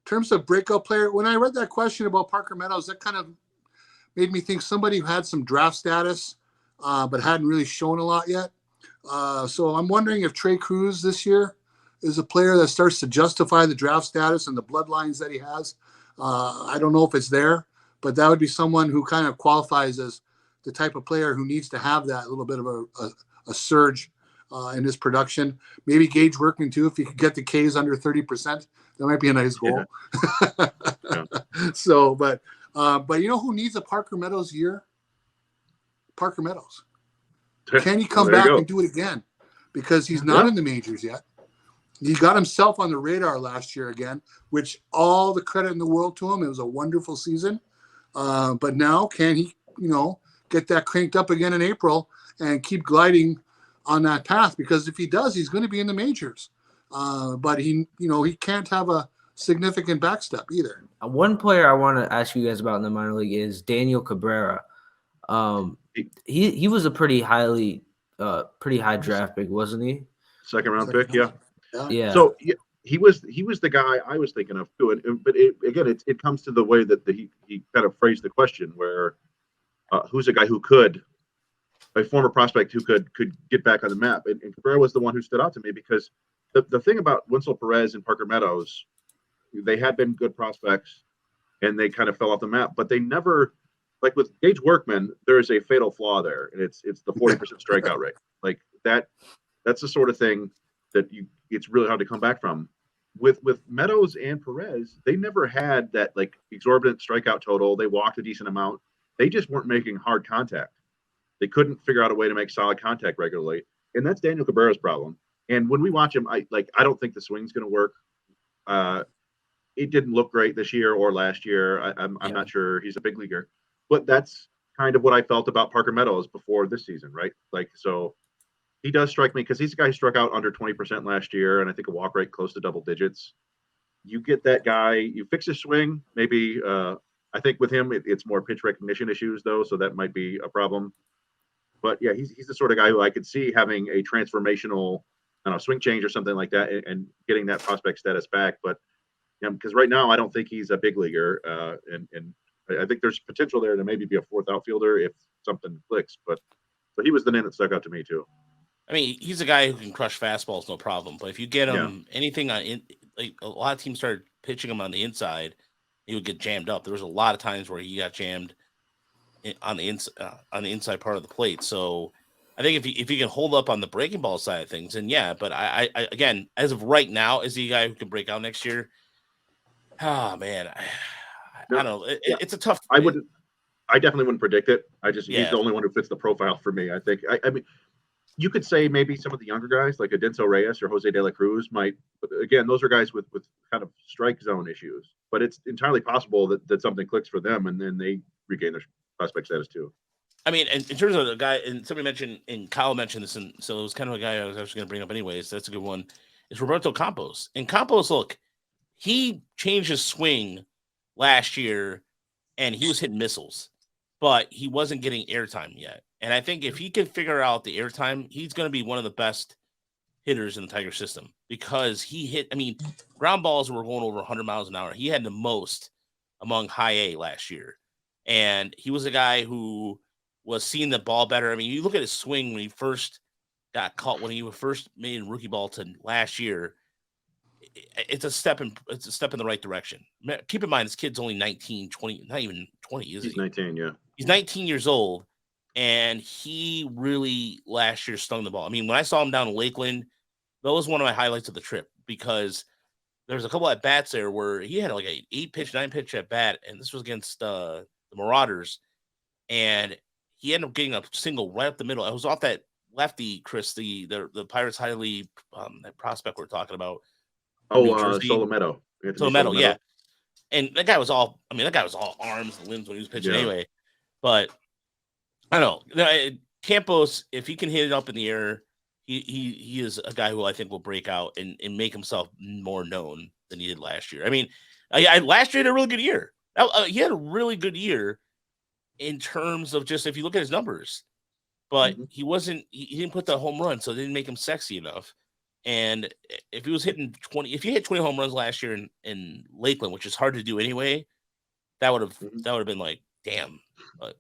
terms of breakout player, when I read that question about Parker Meadows, that kind of made me think somebody who had some draft status, but hadn't really shown a lot yet. So I'm wondering if Trey Cruz this year is a player that starts to justify the draft status and the bloodlines that he has. I don't know if it's there, but that would be someone who kind of qualifies as the type of player who needs to have that little bit of a surge in his production. Maybe Gage Workman too, if he could get the Ks under 30%, that might be a nice goal. Yeah. Yeah. So, but you know who needs a Parker Meadows year? Parker Meadows. Can he come back and do it again? Because he's not in the majors yet. He got himself on the radar last year again, which all the credit in the world to him. It was a wonderful season. But now can he, get that cranked up again in April and keep gliding on that path? Because if he does, he's going to be in the majors. But he can't have a significant backstep either. One player I want to ask you guys about in the minor league is Daniel Cabrera. He was a pretty high draft pick, wasn't he? Second round pick, yeah. Yeah. So he was the guy I was thinking of too. But it comes to the way that he kind of phrased the question, where who's a guy who a former prospect who could get back on the map, and Cabrera was the one who stood out to me because the thing about Winslow Perez and Parker Meadows, they had been good prospects, and they kind of fell off the map, but they never. Like with Gage Workman, there is a fatal flaw there, and it's the 40% strikeout rate. Like that's the sort of thing that it's really hard to come back from. With Meadows and Perez, they never had that like exorbitant strikeout total. They walked a decent amount. They just weren't making hard contact. They couldn't figure out a way to make solid contact regularly, and that's Daniel Cabrera's problem. And when we watch him, I don't think the swing's going to work. It didn't look great this year or last year. I'm not sure he's a big leaguer. But that's kind of what I felt about Parker Meadows before this season, right? Like, so he does strike me because he's a guy who struck out under 20% last year, and I think a walk rate close to double digits. You get that guy, you fix his swing, maybe. I think with him, it's more pitch recognition issues, though, so that might be a problem. But yeah, he's the sort of guy who I could see having a transformational, swing change or something like that, and getting that prospect status back. But because right now I don't think he's a big leaguer, and I think there's potential there to maybe be a fourth outfielder if something clicks. But so he was the name that stuck out to me too. I mean, he's a guy who can crush fastballs, no problem. But if you get him anything like a lot of teams started pitching him on the inside, he would get jammed up. There was a lot of times where he got jammed on the inside part of the plate. So I think if he can hold up on the breaking ball side of things, and but I again, as of right now, is he a guy who can break out next year? Oh man. I don't know. It's a tough. I definitely wouldn't predict it. He's the only one who fits the profile for me. I think. I mean, you could say maybe some of the younger guys like Adenso Reyes or Jose De La Cruz might. But again, those are guys with kind of strike zone issues. But it's entirely possible that something clicks for them and then they regain their prospect status too. I mean, in terms of the guy, and somebody mentioned, and Kyle mentioned this, and so it was kind of a guy I was actually going to bring up anyways. That's a good one. It's Roberto Campos. And Campos, look, he changed his swing last year, and he was hitting missiles, but he wasn't getting airtime yet. And I think if he can figure out the airtime, he's going to be one of the best hitters in the Tiger system because he hit. I mean, ground balls were going over 100 miles an hour. He had the most among high A last year, and he was a guy who was seeing the ball better. I mean, you look at his swing when he first got caught, when he first made a rookie ball to last year. It's a step in the right direction. Keep in mind, this kid's only 19, 20, not even 20, is he? He's 19, yeah. He's 19 years old, and he really last year stung the ball. I mean, when I saw him down in Lakeland, that was one of my highlights of the trip because there's a couple at bats there where he had like an 8-pitch, 9-pitch at bat, and this was against the Marauders, and he ended up getting a single right up the middle. It was off that lefty, Chris, the Pirates highly that prospect we're talking about. Solometo. Solometo, yeah. And that guy was all arms and limbs when he was pitching anyway. But I don't know. Campos, if he can hit it up in the air, he is a guy who I think will break out and make himself more known than he did last year. I mean, last year he had a really good year. He had a really good year in terms of just if you look at his numbers. But he didn't put the home run, so it didn't make him sexy enough. And if he was hitting 20, if you hit 20 home runs last year in Lakeland, which is hard to do anyway, that would have been like, damn. But